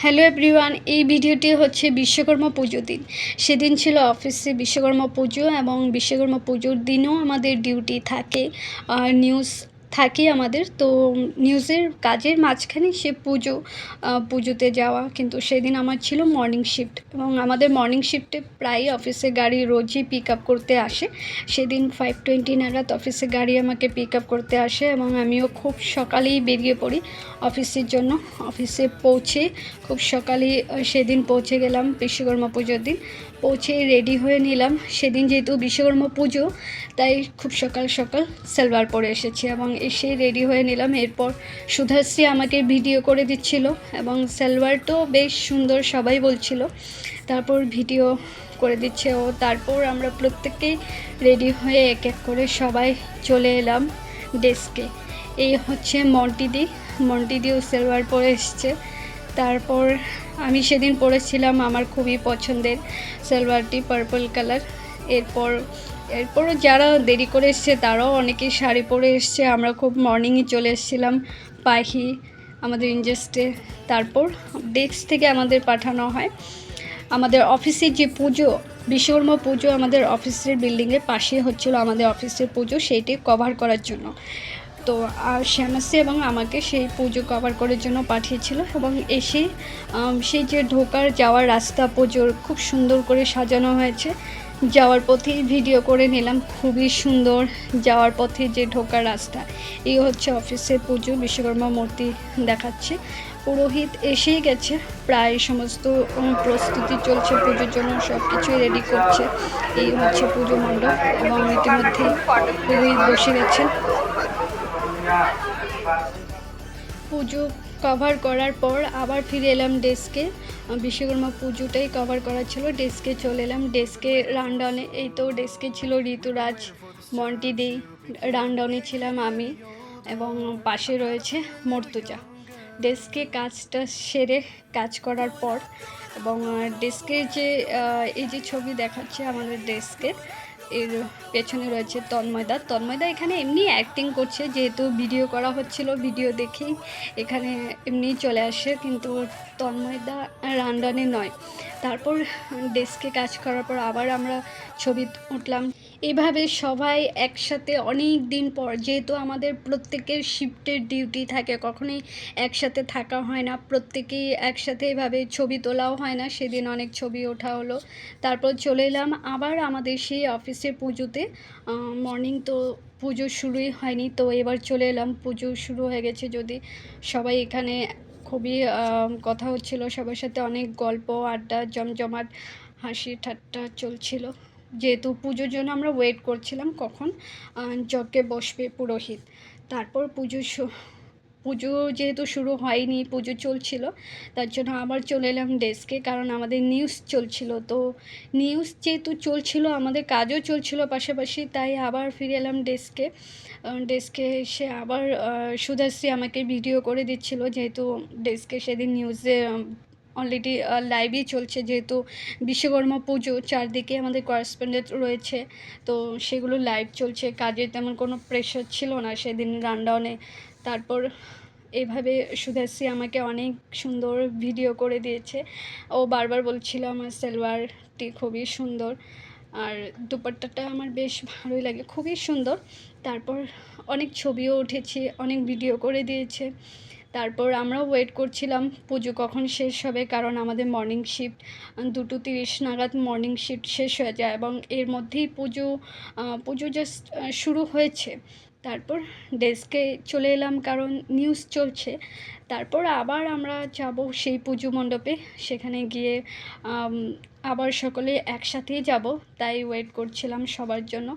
Hello everyone, এই ভিডিওটি হচ্ছে বিশ্বকর্মা পুজো দিন। সেদিন ছিল অফিসে বিশ্বকর্মা পুজো এবং বিশ্বকর্মা পুজোর দিনও আমাদের ডিউটি থাকে, নিউজ থাকে আমাদের। তো নিউজের কাজের মাঝখানে সে পুজোতে যাওয়া, কিন্তু সেদিন আমার ছিল মর্নিং শিফট এবং আমাদের মর্নিং শিফটে প্রায় অফিসে গাড়ি রোজই পিক আপ করতে আসে। সেদিন 5:20 নাগাদ অফিসে গাড়ি আমাকে পিক আপ করতে আসে এবং আমিও খুব সকালেই বেরিয়ে পড়ি অফিসের জন্য। অফিসে পৌঁছে খুব সকালে সেদিন পৌঁছে গেলাম বিশ্বকর্মা পুজোর দিন। পৌঁছে রেডি হয়ে নিলাম। সেদিন যেহেতু বিশ্বকর্মা পুজো, তাই খুব সকাল সকাল সালোয়ার পরে এসেছি এবং এসে রেডি হয়ে নিলাম। এরপর সুধাশ্রী আমাকে ভিডিও করে দিচ্ছিল এবং সালোয়ারটাও বেশ সুন্দর সবাই বলছিল। তারপর ভিডিও করে দিচ্ছে ও। তারপর আমরা প্রত্যেকেই রেডি হয়ে এক এক করে সবাই চলে এলাম ডেস্কে। এই হচ্ছে মন্টিদিও সালোয়ার পরে এসছে। তারপর আমি সেদিন পরেছিলাম আমার খুবই পছন্দের সালোয়ারটি, পার্পল কালার। এরপরও যারা দেরি করে এসছে তারাও অনেকেই শাড়ি পরে এসছে। আমরা খুব মর্নিংয়ে চলে এসেছিলাম পাহি আমাদের ইনজাস্টে। তারপর ডেস্ক থেকে আমাদের পাঠানো হয় আমাদের অফিসের যে পুজো, বিশ্বকর্মা পুজো আমাদের অফিসের বিল্ডিংয়ের পাশে হচ্ছিলো আমাদের অফিসের পুজো, সেইটি কভার করার জন্য। তো শ্যামাসি এবং আমাকে সেই পুজো কভার করার জন্য পাঠিয়েছিল এবং এসে সেই যে ঢোকার যাওয়ার রাস্তা পুজোর খুব সুন্দর করে সাজানো হয়েছে। যাওয়ার পথেই ভিডিও করে নিলাম, খুবই সুন্দর যাওয়ার পথে যে ঢোকার রাস্তা। এই হচ্ছে অফিসের পুজো, বিশ্বকর্মা মূর্তি দেখাচ্ছে। পুরোহিত এসেই গেছে, প্রায় সমস্ত প্রস্তুতি চলছে পুজোর জন্য, সব কিছুই রেডি করছে। এই হচ্ছে পুজো মণ্ডপ এবং ইতিমধ্যে পুরোহিত বসে গেছেন। পুজো কভার করার পর আবার ফিরে এলাম ডেস্কে। বিশ্বকর্মা পুজোটাই কভার করা ছিল, ডেস্কে চলে এলাম। ডেস্কে রানডাউনে, এই তো ডেস্কে ছিল ঋতুরাজ, মন্টিদি, রানডাউনে ছিলাম আমি এবং পাশে রয়েছে মর্তুজা। ডেস্কে কাজটা সেরে কাজ করার পর এবং ডেস্কের যে এই যে ছবি দেখাচ্ছে আমাদের ডেস্কের, এর পেছনে রয়েছে তন্ময়দা এখানে এমনি অ্যাক্টিং করছে, যেহেতু ভিডিও করা হচ্ছিল, ভিডিও দেখেই এখানে এমনি চলে আসে, কিন্তু তন্ময়দা রান্ডানে নয়। তারপর ডেস্কে কাজ করার পর আবার আমরা ছবি উঠলাম। এভাবে সবাই একসাথে অনেক দিন পর, যেহেতু আমাদের প্রত্যেকের শিফটের ডিউটি থাকে, কখনোই একসাথে থাকা হয় না, প্রত্যেকেই একসাথে এভাবে ছবি তোলাও হয় না। সেদিন অনেক ছবি ওঠা হলো। তারপর চলে এলাম আবার আমাদের সেই অফিসে পুজোতে। মর্নিং তো পুজো শুরুই হয়নি, তো এবার চলে এলাম, পুজো শুরু হয়ে গেছে। যদি সবাই এখানে খুবই কথা হচ্ছিল, সবার সাথে অনেক গল্প আড্ডা জমজমাট হাসি ঠাট্টা চলছিল, যেহেতু পুজোর জন্য আমরা ওয়েট করছিলাম কখন যজ্ঞে বসবে পুরোহিত। তারপর পুজো যেহেতু শুরু হয়নি, পুজো চলছিল, তার জন্য আবার চলে এলাম ডেস্কে, কারণ আমাদের নিউজ চলছিল। তো নিউজ যেহেতু চলছিল, আমাদের কাজও চলছিল পাশাপাশি, তাই আবার ফিরে এলাম ডেস্কে। ডেস্কে এসে আবার সুধাশ্রী আমাকে ভিডিও করে দিচ্ছিল, যেহেতু ডেস্কে সেদিন নিউজে অলরেডি লাইভই চলছে, যেহেতু বিশ্বকর্মা পুজো, চারদিকে আমাদের করেসপন্ডেন্ট রয়েছে, তো সেগুলো লাইভ চলছে। কাজে তেমন কোনো প্রেশার ছিল না সেদিন রানডাউনে। তারপর এভাবে সুধাশ্রী আমাকে অনেক সুন্দর ভিডিও করে দিয়েছে। ও বারবার বলছিল আমার সালোয়ারটি খুবই সুন্দর, আর দুপাট্টাটা আমার বেশ ভালোই লাগে, খুবই সুন্দর। তারপর অনেক ছবিও উঠেছি, অনেক ভিডিও করে দিয়েছে। তারপর আমরাও ওয়েট করছিলাম পুজো কখন শেষ হবে, কারণ আমাদের মর্নিং শিফট 2:30 নাগাদ মর্নিং শিফট শেষ হয়ে যায় এবং এর মধ্যেই পুজো জাস্ট শুরু হয়েছে। তারপর ডেস্কে চলে এলাম, কারণ নিউজ চলছে। তারপর আবার আমরা যাব সেই পুজো মণ্ডপে, সেখানে গিয়ে আবার সকলে একসাথেই যাব, তাই ওয়েট করছিলাম সবার জন্য।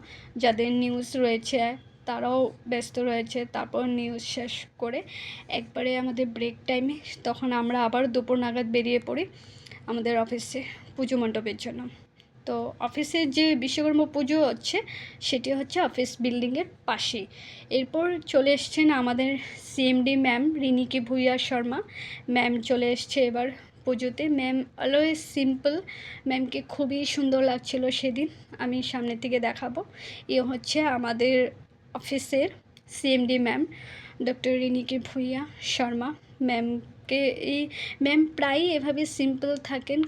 যাদের নিউজ রয়েছে তারাও ব্যস্ত রয়েছে। তারপর নিউজ শেষ করে একবারে আমাদের ব্রেক টাইমে, তখন আমরা আবার দুপুর নাগাদ বেরিয়ে পড়ি আমাদের অফিসে পুজো মণ্ডপের জন্য। তো অফিসের যে বিশ্বকর্মা পুজো হচ্ছে, সেটি হচ্ছে অফিস বিল্ডিংয়ের পাশেই। এরপর চলে এসছেন আমাদের CMD ma'am Riniki Bhuyan Sarma. Ma'am চলে এসছে এবার পুজোতে। ম্যাম অলওয়েজ সিম্পল, ম্যামকে খুবই সুন্দর লাগছিল সেদিন। আমি সামনের থেকে দেখাবো। এ হচ্ছে আমাদের অফিসের CMD ma'am, doctor Riniki Bhuyan Sarma ma'am. ম্যামকে এই ম্যাম প্রায়ই এভাবে সিম্পল থাকেন,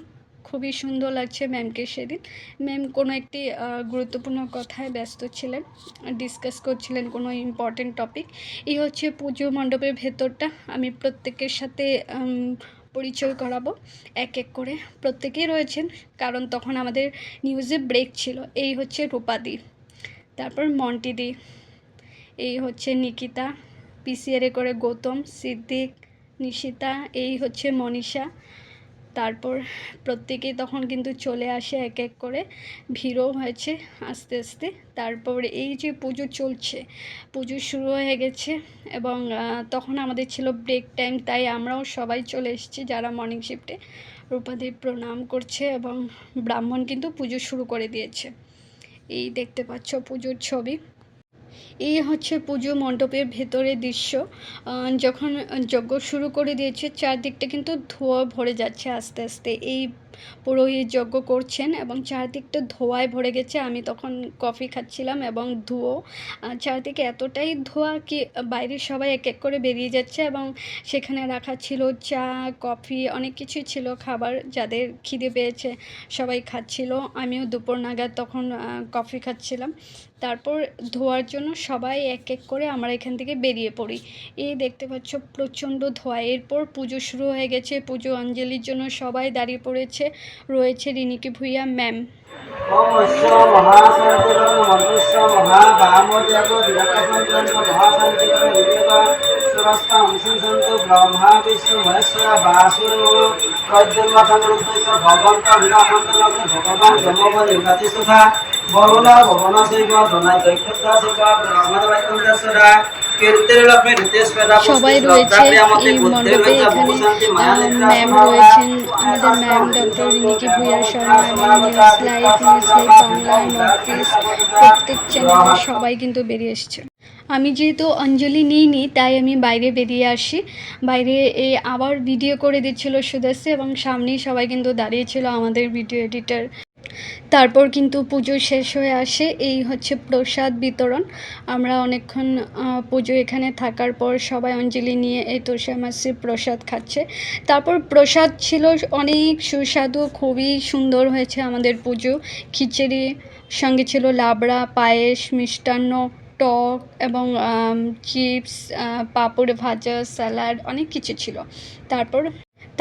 খুবই সুন্দর লাগছে ম্যামকে সেদিন। ম্যাম কোনো একটি গুরুত্বপূর্ণ কথায় ব্যস্ত ছিলেন, ডিসকাস করছিলেন কোনো ইম্পর্টেন্ট টপিক। এই হচ্ছে পুজো মণ্ডপের ভেতরটা। আমি প্রত্যেকের সাথে পরিচয় করাবো এক এক করে। প্রত্যেকেই রয়েছেন কারণ তখন আমাদের নিউজে ব্রেক ছিল। এই হচ্ছে রূপাদি, তারপর মন্টিদি, এই হচ্ছে নিকিতা, পিসিআরে করে গৌতম, সিদ্দিক, নিশিতা, এই হচ্ছে মনীষা। তারপর প্রত্যেকেই তখন কিন্তু চলে আসে এক এক করে, ভিড়ও হয়েছে আস্তে আস্তে। তারপর এই যে পুজো চলছে, পুজো শুরু হয়ে গেছে এবং তখন আমাদের ছিল ব্রেক টাইম, তাই আমরাও সবাই চলে এসেছি যারা মর্নিং শিফটে। রূপাদেব প্রণাম করছে এবং ব্রাহ্মণ কিন্তু পুজো শুরু করে দিয়েছে। এই দেখতে পাচ্ছ পুজোর ছবি। এই হচ্ছে পুজো মণ্ডপের ভেতরের দৃশ্য। যখন যজ্ঞ শুরু করে দিয়েছে চারদিকটা কিন্তু ধোঁয়া ভরে যাচ্ছে আস্তে আস্তে। এই পুরোহিত যজ্ঞ করছেন এবং চারদিকটা ধোঁয়ায় ভরে গেছে। আমি তখন কফি খাচ্ছিলাম এবং ধুয়ো, চারদিকে এতটাই ধোঁয়া কি বাইরে সবাই এক এক করে বেরিয়ে যাচ্ছে এবং সেখানে রাখা ছিল চা, কফি, অনেক কিছুই ছিল খাবার। যাদের খিদে পেয়েছে সবাই খাচ্ছিল, আমিও দুপুর নাগাদ তখন কফি খাচ্ছিলাম। তারপর ধোয়ার জন্য সবাই এক এক করে আমরা এখান থেকে বেরিয়ে পড়ি। এই দেখতে পাচ্ছ প্রচণ্ড ধোঁয়া। এরপর পুজো শুরু হয়ে গেছে। পুজো অঞ্জলির জন্য সবাই দাঁড়িয়ে পড়েছে। রয়েছে রিনিকি ভূঁইয়া ম্যাম। সবাই রয়েছে এই মণ্ডপে। এখানে ম্যাম রয়েছেন, আমাদের ম্যাম ডক্টর রিনিকি ভূঁইয়া শর্মা এবং news live Bangla, north east প্রত্যেক চ্যানেলে সবাই কিন্তু বেরিয়ে এসছে। আমি যেহেতু অঞ্জলি নিইনি তাই আমি বাইরে বেরিয়ে আসি। বাইরে আবার ভিডিও করে দিচ্ছিল সুদাশ্রী এবং সামনেই সবাই কিন্তু দাঁড়িয়েছিল আমাদের ভিডিও এডিটর। তারপর কিন্তু পুজো শেষ হয়ে আসে। এই হচ্ছে প্রসাদ বিতরণ। আমরা অনেকক্ষণ পুজো এখানে থাকার পর সবাই অঞ্জলি নিয়ে এই তোষা মাসির প্রসাদ খাচ্ছে। তারপর প্রসাদ ছিল অনেক সুস্বাদু, খুবই সুন্দর হয়েছে আমাদের পুজো। খিচুড়ি সঙ্গে ছিল লাবড়া, পায়েস, মিষ্টান্ন, টক এবং চিপস, পাঁপড় ভাজা, স্যালাড, অনেক কিছু ছিল।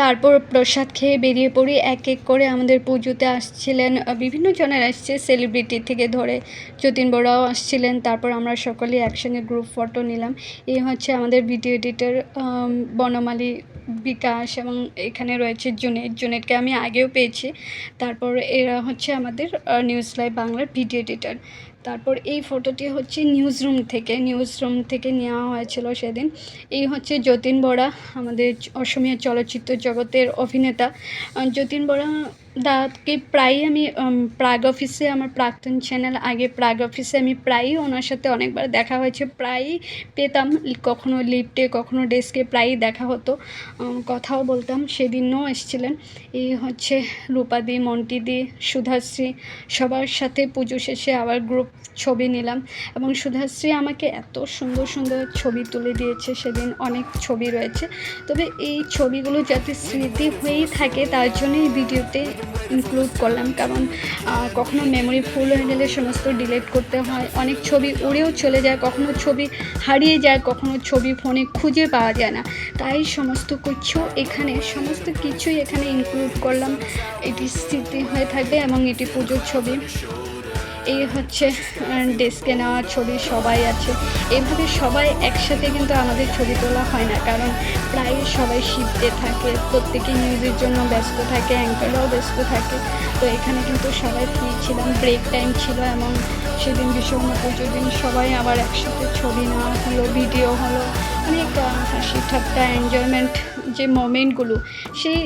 তারপর প্রসাদ খেয়ে বেরিয়ে পড়ি। এক এক করে আমাদের পুজোতে আসছিলেন বিভিন্ন জনের, আসছে সেলিব্রিটি থেকে ধরে যতীন বড়াও আসছিলেন। তারপর আমরা সকলে একসঙ্গে গ্রুপ ফটো নিলাম। এই হচ্ছে আমাদের ভিডিও এডিটর বনমালী, বিকাশ এবং এখানে রয়েছে জুনেদকে আমি আগেও পেয়েছি। তারপর এরা হচ্ছে আমাদের নিউজ লাইভ বাংলার ভিডিও এডিটর। তারপর এই ফটোটি হচ্ছে নিউজ রুম থেকে নেওয়া হয়েছিল সেদিন। এই হচ্ছে যতীন বরা, আমাদের অসমীয়া চলচ্চিত্র জগতের অভিনেতা। যতীন বরা দাকে প্রায়ই আমি প্রাগ অফিসে, আমার প্রাক্তন চ্যানেল আগে প্রাগ অফিসে আমি প্রায়ই ওনার সাথে অনেকবার দেখা হয়েছে, প্রায়ই পেতাম, কখনো লিফটে কখনো ডেস্কে প্রায়ই দেখা হতো, কথাও বলতাম। সেদিনও এসেছিলেন। এই হচ্ছে রূপাদি, মন্টিদি, সুধাশ্রী, সবার সাথে পুজো শেষে আবার গ্রুপ ছবি নিলাম এবং সুধাশ্রী আমাকে এত সুন্দর সুন্দর ছবি তুলে দিয়েছে সেদিন। অনেক ছবি রয়েছে, তবে এই ছবিগুলো যাতে স্মৃতি হয়েই থাকে তার জন্য এই ভিডিওতে ইনক্লুড করলাম, কারণ কখনো মেমোরি ফুল হয়ে গেলে সমস্ত ডিলিট করতে হয়, অনেক ছবি উড়েও চলে যায়, কখনো ছবি হারিয়ে যায়, কখনো ছবি ফোনে খুঁজে পাওয়া যায় না। তাই সমস্ত কিছুই এখানে ইনক্লুড করলাম। এটি স্মৃতি হয়ে থাকবে এবং এটি পুজোর ছবি। এই হচ্ছে ডেস্কে নেওয়ার ছবি, সবাই আছে। এইভাবে সবাই একসাথে কিন্তু আমাদের ছবি তোলা হয় না, কারণ প্রায় সবাই শিফটে থাকে, প্রত্যেকে নিউজের জন্য ব্যস্ত থাকে, অ্যাঙ্কাররাও ব্যস্ত থাকে। তো এখানে কিন্তু সবাই ফ্রি ছিলাম, ব্রেক টাইম ছিল এবং সেদিন বিশ্বকর্মা পুজোর দিন সবাই আবার একসাথে ছবি নেওয়া হলো, ভিডিও হলো, অনেক হাসি ঠাট্টা, এনজয়মেন্ট, যে মোমেন্টগুলো, সেই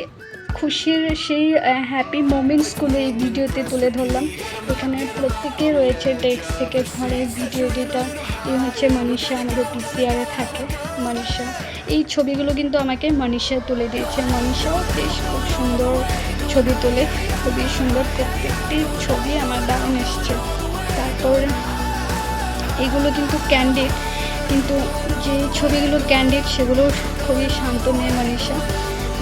খুশির, সেই হ্যাপি মোমেন্টসগুলো এই ভিডিওতে তুলে ধরলাম। এখানে প্রত্যেকে রয়েছে ডেস্ক থেকে ঘরে ভিডিও এডিটর। এই হচ্ছে মনীষা, আমাদের পিসিআরে থাকে মনীষা। এই ছবিগুলো কিন্তু আমাকে মনীষা তুলে দিয়েছে। মনীষাও বেশ খুব সুন্দর ছবি তোলে, খুবই সুন্দর, প্রত্যেকটি ছবি আমার দারুণ এসছে। তারপর এগুলো কিন্তু ক্যান্ডিড, কিন্তু যে ছবিগুলো ক্যান্ডিড সেগুলো খুবই শান্ত মেয়ে মনীষা।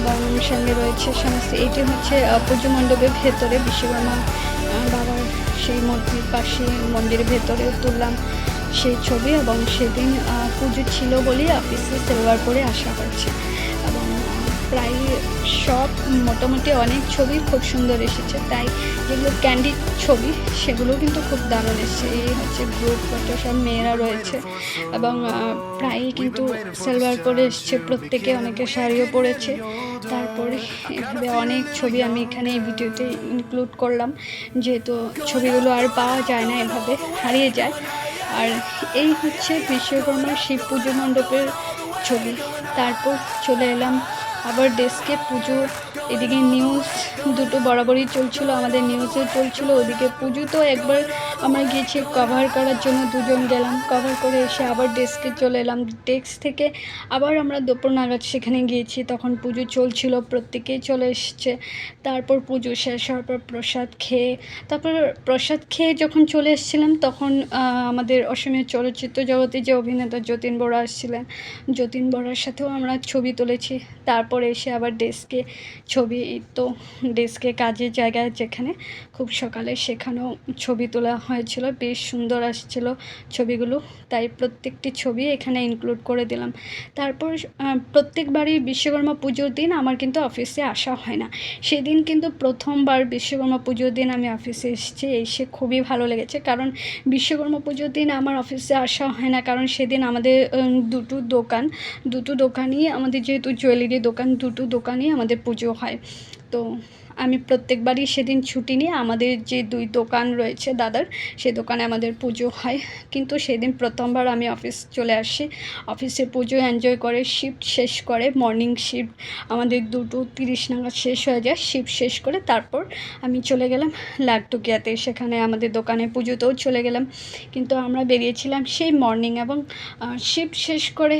এবং সঙ্গে রয়েছে সমস্ত। এটি হচ্ছে পুজো মণ্ডপের ভেতরে বিশ্বকর্মা বাবার সেই মূর্তির পাশে মন্দিরের ভেতরে তুললাম সেই ছবি। এবং সেদিন পুজো ছিল বলেই অফিসে সিলভার করে আসা হয়েছে। এবং প্রায় সব মোটামুটি অনেক ছবি খুব সুন্দর এসেছে। তাই যেগুলো ক্যান্ডিড ছবি সেগুলো কিন্তু খুব দারুণ এসেছে। এই হচ্ছে গ্রুপ ফটো, সব মেয়েরা রয়েছে এবং প্রায়ই কিন্তু সিলভার করে এসছে প্রত্যেকে, অনেকে শাড়িও পরেছে। তারপরে এভাবে অনেক ছবি আমি এখানে এই ভিডিওতে ইনক্লুড করলাম, যেহেতু ছবিগুলো আর পাওয়া যায় না, এভাবে হারিয়ে যায়। আর এই হচ্ছে বিশ্বকর্মার শিব পুজো মণ্ডপের ছবি। তারপর চলে এলাম আবার ডেস্কে। পুজো এদিকে নিউজ দুটো বরাবরই চলছিল, আমাদের নিউজও চলছিল, ওদিকে পুজো তো একবার আমরা গিয়েছি কভার করার জন্য, দুজন গেলাম, কভার করে এসে আবার ডেস্কে চলে এলাম। ডেস্ক থেকে আবার আমরা দুপুর নাগাদ সেখানে গিয়েছি, তখন পুজো চলছিল, প্রত্যেকেই চলে এসছে। তারপর পুজো শেষ হওয়ার পর প্রসাদ খেয়ে যখন চলে এসেছিলাম, তখন আমাদের অসমীয়া চলচ্চিত্র জগতে যে অভিনেতা যতীন বরা আসছিলেন, যতীন বরার সাথেও আমরা ছবি তুলেছি। তারপরে এসে আবার ডেস্কে ছবি, তো ডেস্কে কাজের জায়গায় যেখানে খুব সকালে, সেখানেও ছবি তোলা হয়েছিল, বেশ সুন্দর আসছিল ছবিগুলো। তাই প্রত্যেকটি ছবি এখানে ইনক্লুড করে দিলাম। তারপর প্রত্যেকবারই বিশ্বকর্মা পুজোর দিন আমার কিন্তু অফিসে আসা হয় না। সেদিন কিন্তু প্রথমবার বিশ্বকর্মা পুজোর দিন আমি অফিসে এসেছি, এসে খুবই ভালো লেগেছে। কারণ বিশ্বকর্মা পুজোর দিন আমার অফিসে আসা হয় না, কারণ সেদিন আমাদের দুটো দোকানই আমাদের, যেহেতু জুয়েলারি দোকান, দুটো দোকানই আমাদের পুজো হয়। তো আমি প্রত্যেকবারই সেদিন ছুটি নিয়ে, আমাদের যে 2 দোকান রয়েছে দাদার, সে দোকানে আমাদের পুজো হয়। কিন্তু সেদিন প্রথমবার আমি অফিস চলে আসি, অফিসে পুজো এনজয় করে শিফট শেষ করে, মর্নিং শিফট আমাদের 2:30 নাগাদ শেষ হয়ে যায়। শিফট শেষ করে তারপর আমি চলে গেলাম লাখটুকিয়াতে, সেখানে আমাদের দোকানে পুজোতেও চলে গেলাম। কিন্তু আমরা বেরিয়েছিলাম সেই মর্নিং, এবং শিফট শেষ করে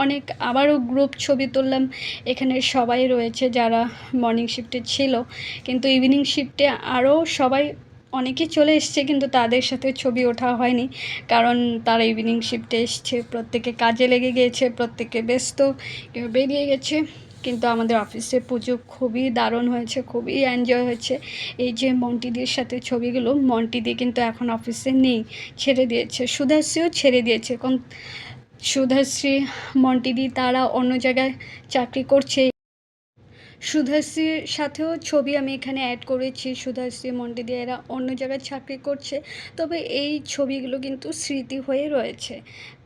অনেক আবারও গ্রুপ ছবি তুললাম। এখানে সবাই রয়েছে যারা মর্নিং শিফটে ছিল, কিন্তু ইভিনিং শিফটে আরও সবাই অনেকেই চলে এসছে, কিন্তু তাদের সাথে ছবি ওঠা হয়নি, কারণ তারা ইভিনিং শিফটে এসছে, প্রত্যেকে কাজে লেগে গিয়েছে, প্রত্যেকে ব্যস্ত, কেউ বেরিয়ে গেছে। কিন্তু আমাদের অফিসে পুজো খুবই দারুণ হয়েছে, খুবই এনজয় হয়েছে। এই যে মন্টিদির সাথে ছবিগুলো, মন্টিদি কিন্তু এখন অফিসে নেই, ছেড়ে দিয়েছে। সুধাশ্রীও ছেড়ে দিয়েছে, কারণ সুধাশ্রী, মন্টিদি তারা অন্য জায়গায় চাকরি করছে। সুধাশ্রীর সাথেও ছবি আমি এখানে অ্যাড করেছি, সুধাশ্রী, মন্টিদি এরা অন্য জায়গায় চাকরি করছে, তবে এই ছবিগুলো কিন্তু স্মৃতি হয়ে রয়েছে।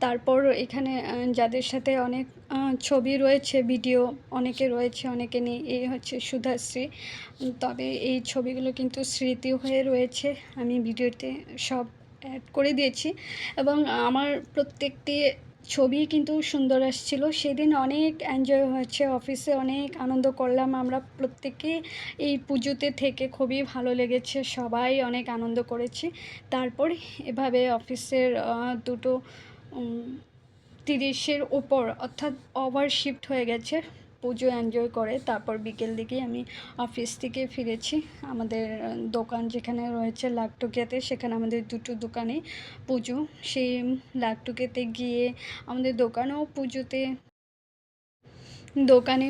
তারপর এখানে যাদের সাথে অনেক ছবি রয়েছে, ভিডিও অনেকে রয়েছে, অনেকে নেই, এই হচ্ছে সুধাশ্রী। তবে এই ছবিগুলো কিন্তু স্মৃতি হয়ে রয়েছে, আমি ভিডিওতে সব অ্যাড করে দিয়েছি। এবং আমার প্রত্যেকটি ছবি কিন্তু সুন্দর আসছিল। সেদিন অনেক এনজয় হয়েছে, অফিসে অনেক আনন্দ করলাম আমরা প্রত্যেকে। এই পুজোতে থেকে খুবই ভালো লেগেছে, সবাই অনেক আনন্দ করেছি। তারপর এভাবে অফিসের 2:30-এর ওপর, অর্থাৎ ওভার শিফট হয়ে গেছে, পুজো এনজয় করে তারপর বিকেল দিকেই আমি অফিস থেকে ফিরেছি। আমাদের দোকান যেখানে রয়েছে লাখটুকিয়াতে, সেখানে আমাদের 2টো দোকানেই পুজো। সেই লাখটুকিয়াতে গিয়ে আমাদের দোকানে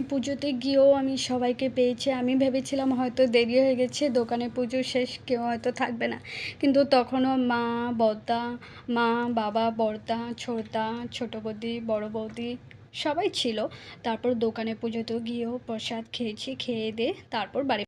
পুজোতে গিয়েও আমি সবাইকে পেয়েছি। আমি ভেবেছিলাম হয়তো দেরি হয়ে গেছে, দোকানে পুজো শেষ, কেউ হয়তো থাকবে না, কিন্তু তখনও মা, বাবা, বড়দা, ছোটদা, ছোটো বৌদি, বড় বৌদি সবাই ছিল। তারপর দোকানে পুজোতেও গিয়েও প্রসাদ খেয়েছি, খেয়ে দিয়ে তারপর বাড়ি